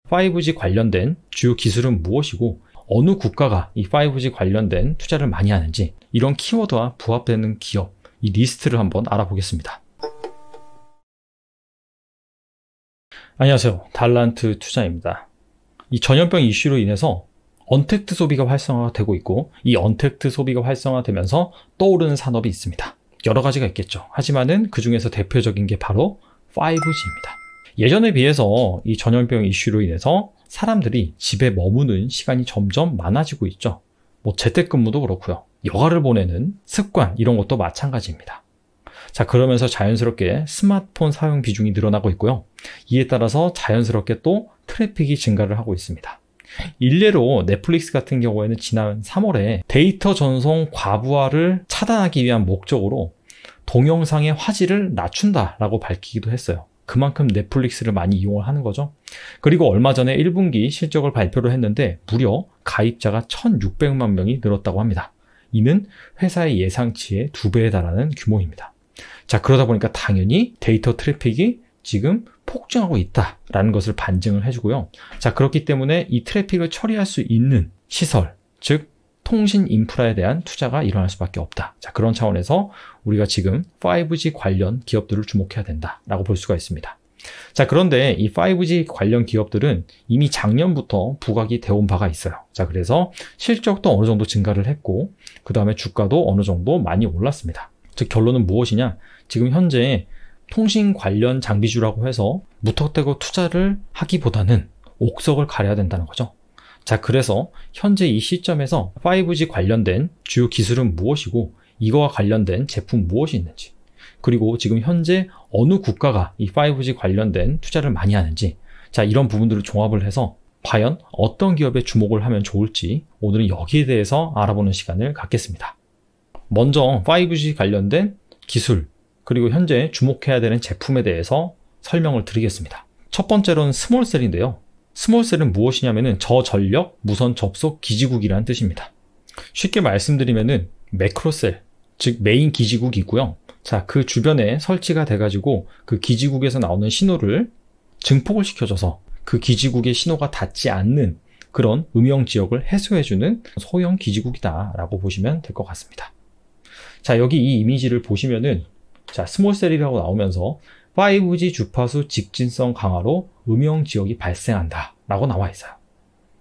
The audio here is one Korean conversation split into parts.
5G 관련된 주요 기술은 무엇이고 어느 국가가 이 5G 관련된 투자를 많이 하는지 이런 키워드와 부합되는 기업, 이 리스트를 한번 알아보겠습니다. 안녕하세요. 달란트 투자입니다. 이 전염병 이슈로 인해서 언택트 소비가 활성화가 되고 있고 이 언택트 소비가 활성화되면서 떠오르는 산업이 있습니다. 여러 가지가 있겠죠. 하지만은 그 중에서 대표적인 게 바로 5G입니다. 예전에 비해서 이 전염병 이슈로 인해서 사람들이 집에 머무는 시간이 점점 많아지고 있죠. 재택근무도 그렇고요. 여가를 보내는 습관 이런 것도 마찬가지입니다. 자, 그러면서 자연스럽게 스마트폰 사용 비중이 늘어나고 있고요. 이에 따라서 자연스럽게 또 트래픽이 증가를 하고 있습니다. 일례로 넷플릭스 같은 경우에는 지난 3월에 데이터 전송 과부하를 차단하기 위한 목적으로 동영상의 화질을 낮춘다라고 밝히기도 했어요. 그만큼 넷플릭스를 많이 이용을 하는 거죠. 그리고 얼마 전에 1분기 실적을 발표를 했는데 무려 가입자가 1,600만 명이 늘었다고 합니다. 이는 회사의 예상치의 2배에 달하는 규모입니다. 자, 그러다 보니까 당연히 데이터 트래픽이 지금 폭증하고 있다라는 것을 반증을 해주고요. 자, 그렇기 때문에 이 트래픽을 처리할 수 있는 시설, 즉 통신 인프라에 대한 투자가 일어날 수밖에 없다. 자, 그런 차원에서 우리가 지금 5G 관련 기업들을 주목해야 된다라고 볼 수가 있습니다. 자, 그런데 이 5G 관련 기업들은 이미 작년부터 부각이 되어온 바가 있어요. 자, 그래서 실적도 어느 정도 증가를 했고 그 다음에 주가도 어느 정도 많이 올랐습니다. 즉 결론은 무엇이냐? 지금 현재 통신 관련 장비주라고 해서 무턱대고 투자를 하기보다는 옥석을 가려야 된다는 거죠. 자, 그래서 현재 이 시점에서 5G 관련된 주요 기술은 무엇이고 이거와 관련된 제품 무엇이 있는지, 그리고 지금 현재 어느 국가가 이 5G 관련된 투자를 많이 하는지, 자, 이런 부분들을 종합을 해서 과연 어떤 기업에 주목을 하면 좋을지 오늘은 여기에 대해서 알아보는 시간을 갖겠습니다. 먼저 5G 관련된 기술, 그리고 현재 주목해야 되는 제품에 대해서 설명을 드리겠습니다. 첫 번째로는 스몰셀인데요. 스몰셀은 무엇이냐면은 저전력 무선 접속 기지국이라는 뜻입니다. 쉽게 말씀드리면은 매크로셀, 즉 메인 기지국이 있고요. 자, 그 주변에 설치가 돼가지고 그 기지국에서 나오는 신호를 증폭을 시켜줘서 그 기지국의 신호가 닿지 않는 그런 음영 지역을 해소해주는 소형 기지국이다 라고 보시면 될 것 같습니다. 자, 여기 이 이미지를 보시면은 자, 스몰셀이라고 나오면서 5G 주파수 직진성 강화로 음영 지역이 발생한다 라고 나와 있어요.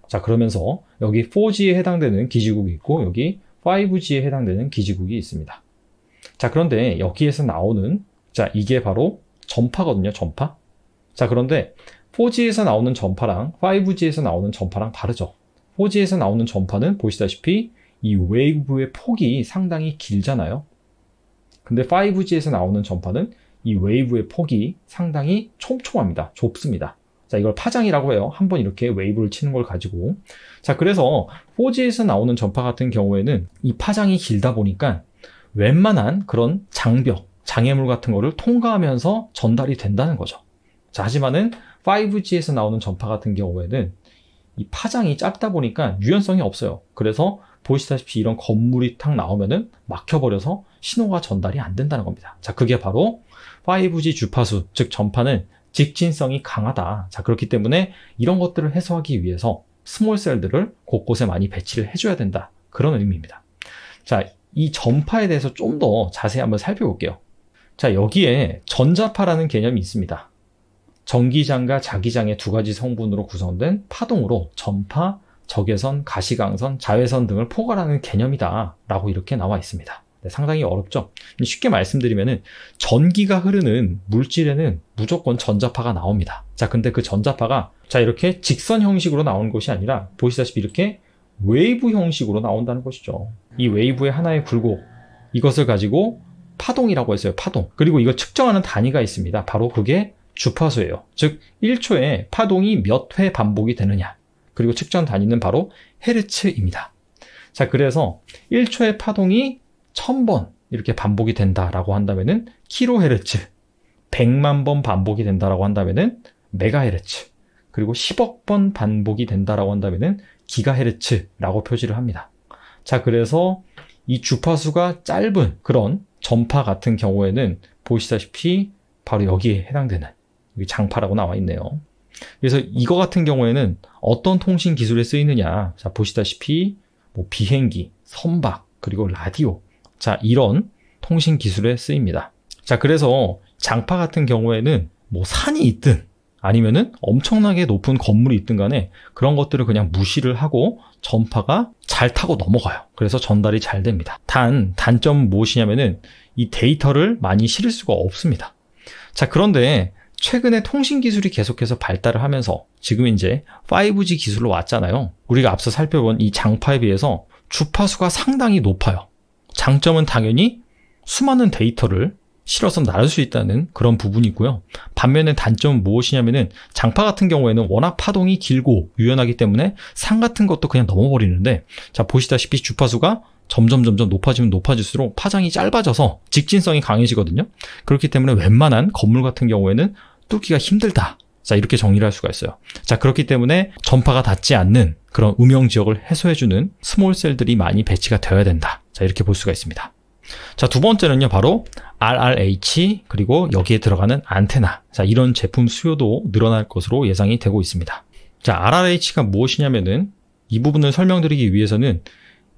자, 그러면서 여기 4G에 해당되는 기지국이 있고 여기 5G에 해당되는 기지국이 있습니다. 자, 그런데 여기에서 나오는, 자, 이게 바로 전파거든요, 전파. 자, 그런데 4G에서 나오는 전파랑 5G에서 나오는 전파랑 다르죠. 4G에서 나오는 전파는 보시다시피 이 웨이브의 폭이 상당히 길잖아요. 근데 5G에서 나오는 전파는 이 웨이브의 폭이 상당히 촘촘합니다. 좁습니다. 자, 이걸 파장이라고 해요. 한번 이렇게 웨이브를 치는 걸 가지고. 자, 그래서 4G에서 나오는 전파 같은 경우에는 이 파장이 길다 보니까 웬만한 그런 장벽, 장애물 같은 거를 통과하면서 전달이 된다는 거죠. 자, 하지만은 5G에서 나오는 전파 같은 경우에는 이 파장이 짧다 보니까 유연성이 없어요. 그래서 보시다시피 이런 건물이 탁 나오면은 막혀버려서 신호가 전달이 안 된다는 겁니다. 자, 그게 바로 5G 주파수, 즉 전파는 직진성이 강하다. 자, 그렇기 때문에 이런 것들을 해소하기 위해서 스몰셀들을 곳곳에 많이 배치를 해줘야 된다. 그런 의미입니다. 자, 이 전파에 대해서 좀 더 자세히 한번 살펴볼게요. 자, 여기에 전자파라는 개념이 있습니다. 전기장과 자기장의 두 가지 성분으로 구성된 파동으로 전파, 적외선, 가시광선, 자외선 등을 포괄하는 개념이다 라고 이렇게 나와 있습니다. 네, 상당히 어렵죠. 쉽게 말씀드리면은 전기가 흐르는 물질에는 무조건 전자파가 나옵니다. 자, 근데 그 전자파가 자, 이렇게 직선 형식으로 나오는 것이 아니라 보시다시피 이렇게 웨이브 형식으로 나온다는 것이죠. 이 웨이브의 하나의 굴곡, 이것을 가지고 파동이라고 했어요. 파동. 그리고 이걸 측정하는 단위가 있습니다. 바로 그게 주파수예요. 즉 1초에 파동이 몇 회 반복이 되느냐. 그리고 측정 단위는 바로 헤르츠입니다. 자, 그래서 1초의 파동이 1000번 이렇게 반복이 된다라고 한다면은 킬로헤르츠, 100만 번 반복이 된다라고 한다면은 메가헤르츠, 그리고 10억 번 반복이 된다라고 한다면은 기가헤르츠라고 표시를 합니다. 자, 그래서 이 주파수가 짧은 그런 전파 같은 경우에는 보시다시피 바로 여기에 해당되는 여기 장파라고 나와 있네요. 그래서 이거 같은 경우에는 어떤 통신 기술에 쓰이느냐. 자, 보시다시피 뭐 비행기, 선박, 그리고 라디오. 자, 이런 통신 기술에 쓰입니다. 자, 그래서 장파 같은 경우에는 뭐 산이 있든 아니면은 엄청나게 높은 건물이 있든 간에 그런 것들을 그냥 무시를 하고 전파가 잘 타고 넘어가요. 그래서 전달이 잘 됩니다. 단점은 무엇이냐면은 이 데이터를 많이 실을 수가 없습니다. 자, 그런데 최근에 통신 기술이 계속해서 발달을 하면서 지금 이제 5G 기술로 왔잖아요. 우리가 앞서 살펴본 이 장파에 비해서 주파수가 상당히 높아요. 장점은 당연히 수많은 데이터를 실어서 나눌 수 있다는 그런 부분이고요. 반면에 단점은 무엇이냐면은 장파 같은 경우에는 워낙 파동이 길고 유연하기 때문에 산 같은 것도 그냥 넘어버리는데, 자, 보시다시피 주파수가 점점 높아지면 높아질수록 파장이 짧아져서 직진성이 강해지거든요. 그렇기 때문에 웬만한 건물 같은 경우에는 뚫기가 힘들다. 자, 이렇게 정리를 할 수가 있어요. 자, 그렇기 때문에 전파가 닿지 않는 그런 음영 지역을 해소해주는 스몰셀들이 많이 배치가 되어야 된다. 자, 이렇게 볼 수가 있습니다. 자, 두 번째는요, 바로 RRH, 그리고 여기에 들어가는 안테나. 자, 이런 제품 수요도 늘어날 것으로 예상이 되고 있습니다. 자, RRH가 무엇이냐면은 이 부분을 설명드리기 위해서는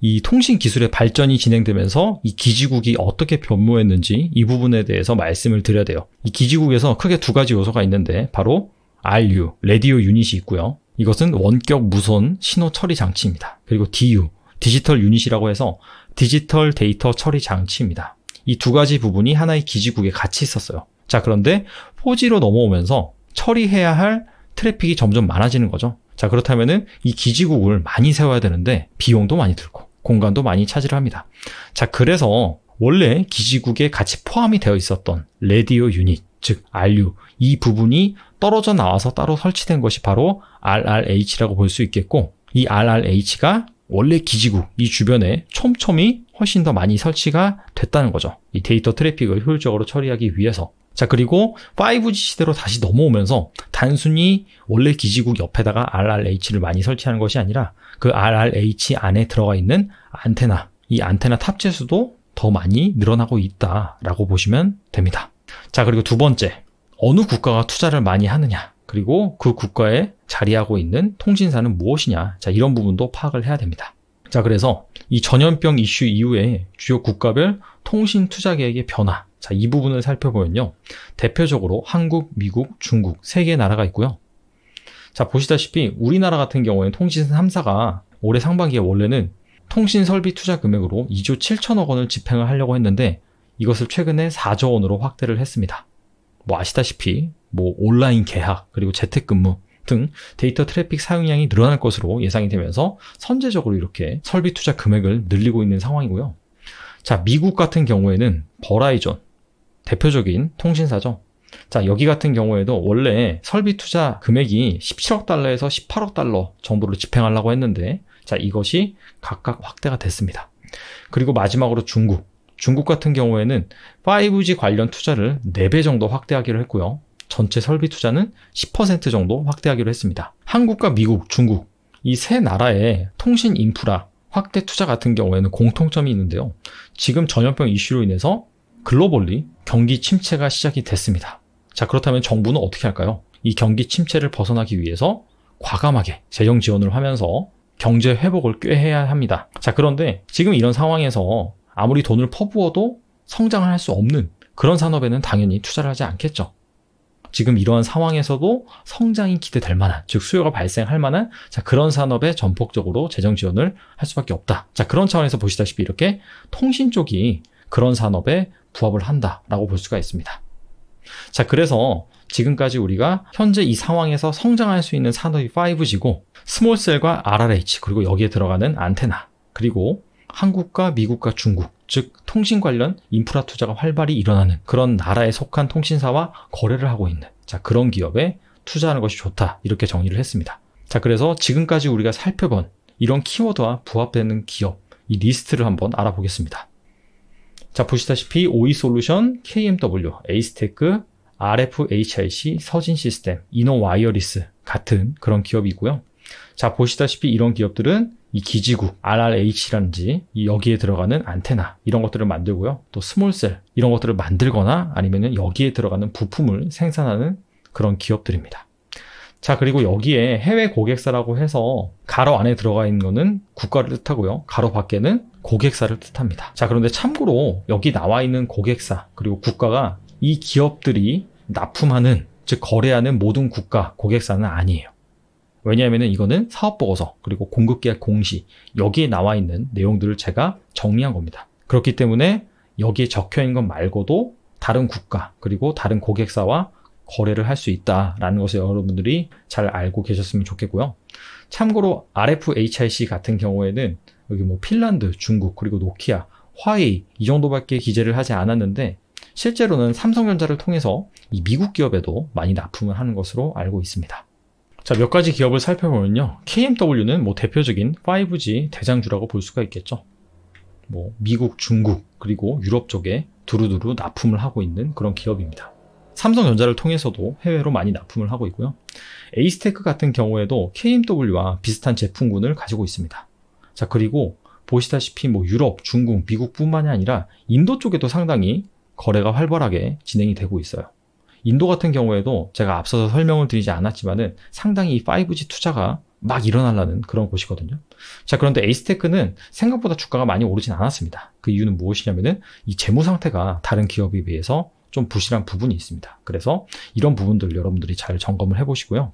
이 통신 기술의 발전이 진행되면서 이 기지국이 어떻게 변모했는지 이 부분에 대해서 말씀을 드려야 돼요. 이 기지국에서 크게 두 가지 요소가 있는데 바로 RU, 라디오 유닛이 있고요. 이것은 원격 무선 신호 처리 장치입니다. 그리고 DU, 디지털 유닛이라고 해서 디지털 데이터 처리 장치입니다. 이 두 가지 부분이 하나의 기지국에 같이 있었어요. 자, 그런데 4G로 넘어오면서 처리해야 할 트래픽이 점점 많아지는 거죠. 자, 그렇다면은 이 기지국을 많이 세워야 되는데 비용도 많이 들고 공간도 많이 차지를 합니다. 자, 그래서 원래 기지국에 같이 포함이 되어 있었던 라디오 유닛, 즉 RU, 이 부분이 떨어져 나와서 따로 설치된 것이 바로 RRH라고 볼 수 있겠고, 이 RRH가 원래 기지국 이 주변에 촘촘히 훨씬 더 많이 설치가 됐다는 거죠. 이 데이터 트래픽을 효율적으로 처리하기 위해서. 자, 그리고 5G 시대로 다시 넘어오면서 단순히 원래 기지국 옆에다가 RRH를 많이 설치하는 것이 아니라 그 RRH 안에 들어가 있는 안테나, 이 안테나 탑재 수도 더 많이 늘어나고 있다라고 보시면 됩니다. 자, 그리고 두 번째, 어느 국가가 투자를 많이 하느냐, 그리고 그 국가에 자리하고 있는 통신사는 무엇이냐. 자, 이런 부분도 파악을 해야 됩니다. 자, 그래서 이 전염병 이슈 이후에 주요 국가별 통신 투자 계획의 변화, 자, 이 부분을 살펴보면요, 대표적으로 한국, 미국, 중국 세 개의 나라가 있고요. 자, 보시다시피 우리나라 같은 경우에는 통신 3사가 올해 상반기에 원래는 통신 설비 투자 금액으로 2조 7천억 원을 집행을 하려고 했는데 이것을 최근에 4조 원으로 확대를 했습니다. 뭐 아시다시피 뭐 온라인 계약, 그리고 재택근무 등 데이터 트래픽 사용량이 늘어날 것으로 예상이 되면서 선제적으로 이렇게 설비 투자 금액을 늘리고 있는 상황이고요. 자, 미국 같은 경우에는 버라이전, 대표적인 통신사죠. 자, 여기 같은 경우에도 원래 설비 투자 금액이 17억 달러에서 18억 달러 정도로 집행하려고 했는데, 자, 이것이 각각 확대가 됐습니다. 그리고 마지막으로 중국 같은 경우에는 5G 관련 투자를 4배 정도 확대하기로 했고요. 전체 설비 투자는 10% 정도 확대하기로 했습니다. 한국과 미국, 중국 이 세 나라의 통신 인프라 확대 투자 같은 경우에는 공통점이 있는데요. 지금 전염병 이슈로 인해서 글로벌리 경기 침체가 시작이 됐습니다. 자, 그렇다면 정부는 어떻게 할까요? 이 경기 침체를 벗어나기 위해서 과감하게 재정 지원을 하면서 경제 회복을 꾀해야 합니다. 자, 그런데 지금 이런 상황에서 아무리 돈을 퍼부어도 성장을 할 수 없는 그런 산업에는 당연히 투자를 하지 않겠죠. 지금 이러한 상황에서도 성장이 기대될 만한, 즉 수요가 발생할 만한, 자, 그런 산업에 전폭적으로 재정 지원을 할 수밖에 없다. 자, 그런 차원에서 보시다시피 이렇게 통신 쪽이 그런 산업에 부합을 한다라고 볼 수가 있습니다. 자, 그래서 지금까지 우리가 현재 이 상황에서 성장할 수 있는 산업이 5G고 스몰셀과 RRH, 그리고 여기에 들어가는 안테나, 그리고 한국과 미국과 중국, 즉 통신 관련 인프라 투자가 활발히 일어나는 그런 나라에 속한 통신사와 거래를 하고 있는, 자, 그런 기업에 투자하는 것이 좋다, 이렇게 정리를 했습니다. 자, 그래서 지금까지 우리가 살펴본 이런 키워드와 부합되는 기업, 이 리스트를 한번 알아보겠습니다. 자, 보시다시피 OE솔루션, KMW, 에이스테크, RFHIC, 서진시스템, 이노와이어리스 같은 그런 기업이고요. 자, 보시다시피 이런 기업들은 이 기지국, RRH라든지 여기에 들어가는 안테나 이런 것들을 만들고요. 또 스몰셀 이런 것들을 만들거나 아니면 여기에 들어가는 부품을 생산하는 그런 기업들입니다. 자, 그리고 여기에 해외 고객사라고 해서 가로 안에 들어가 있는 거는 국가를 뜻하고요. 가로 밖에는 고객사를 뜻합니다. 자, 그런데 참고로 여기 나와 있는 고객사 그리고 국가가 이 기업들이 납품하는, 즉 거래하는 모든 국가 고객사는 아니에요. 왜냐하면 이거는 사업보고서 그리고 공급계약 공시 여기에 나와 있는 내용들을 제가 정리한 겁니다. 그렇기 때문에 여기에 적혀 있는 것 말고도 다른 국가 그리고 다른 고객사와 거래를 할 수 있다라는 것을 여러분들이 잘 알고 계셨으면 좋겠고요. 참고로 RFHIC 같은 경우에는 여기 뭐 핀란드, 중국, 그리고 노키아, 화웨이 이 정도밖에 기재를 하지 않았는데 실제로는 삼성전자를 통해서 이 미국 기업에도 많이 납품을 하는 것으로 알고 있습니다. 자, 몇 가지 기업을 살펴보면요. KMW는 뭐 대표적인 5G 대장주라고 볼 수가 있겠죠. 뭐 미국, 중국, 그리고 유럽 쪽에 두루두루 납품을 하고 있는 그런 기업입니다. 삼성전자를 통해서도 해외로 많이 납품을 하고 있고요. 에이스테크 같은 경우에도 KMW와 비슷한 제품군을 가지고 있습니다. 자, 그리고 보시다시피 뭐 유럽, 중국, 미국뿐만이 아니라 인도 쪽에도 상당히 거래가 활발하게 진행이 되고 있어요. 인도 같은 경우에도 제가 앞서서 설명을 드리지 않았지만은 상당히 이 5G 투자가 막 일어나려는 그런 곳이거든요. 자, 그런데 에이스테크는 생각보다 주가가 많이 오르진 않았습니다. 그 이유는 무엇이냐면은 이 재무 상태가 다른 기업에 비해서 좀 부실한 부분이 있습니다. 그래서 이런 부분들 여러분들이 잘 점검을 해보시고요.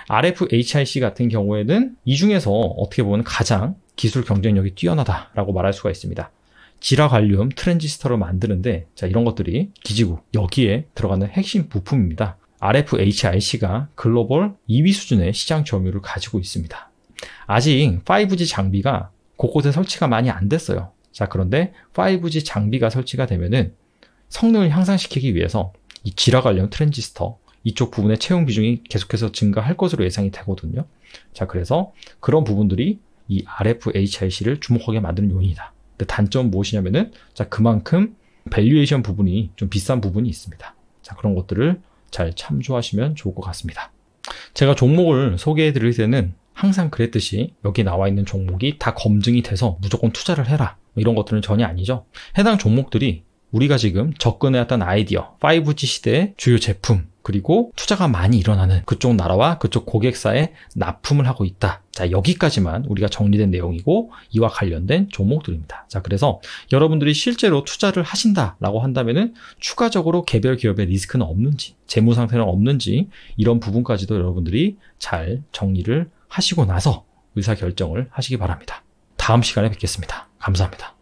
RFHIC 같은 경우에는 이 중에서 어떻게 보면 가장 기술 경쟁력이 뛰어나다라고 말할 수가 있습니다. 지라갈륨 트랜지스터를 만드는데 자, 이런 것들이 기지국 여기에 들어가는 핵심 부품입니다. RFHIC가 글로벌 2위 수준의 시장 점유율을 가지고 있습니다. 아직 5G 장비가 곳곳에 설치가 많이 안 됐어요. 자, 그런데 5G 장비가 설치가 되면은 성능을 향상시키기 위해서 이 지라갈륨 트랜지스터 이쪽 부분의 채용 비중이 계속해서 증가할 것으로 예상이 되거든요. 자, 그래서 그런 부분들이 이 RFHIC를 주목하게 만드는 요인이다. 근데 단점은 무엇이냐면은 자, 그만큼 밸류에이션 부분이 좀 비싼 부분이 있습니다. 자, 그런 것들을 잘 참조하시면 좋을 것 같습니다. 제가 종목을 소개해 드릴 때는 항상 그랬듯이 여기 나와 있는 종목이 다 검증이 돼서 무조건 투자를 해라 이런 것들은 전혀 아니죠. 해당 종목들이 우리가 지금 접근해왔던 아이디어, 5G 시대의 주요 제품, 그리고 투자가 많이 일어나는 그쪽 나라와 그쪽 고객사에 납품을 하고 있다. 자, 여기까지만 우리가 정리된 내용이고 이와 관련된 종목들입니다. 자, 그래서 여러분들이 실제로 투자를 하신다라고 한다면은 추가적으로 개별 기업의 리스크는 없는지, 재무 상태는 없는지 이런 부분까지도 여러분들이 잘 정리를 하시고 나서 의사결정을 하시기 바랍니다. 다음 시간에 뵙겠습니다. 감사합니다.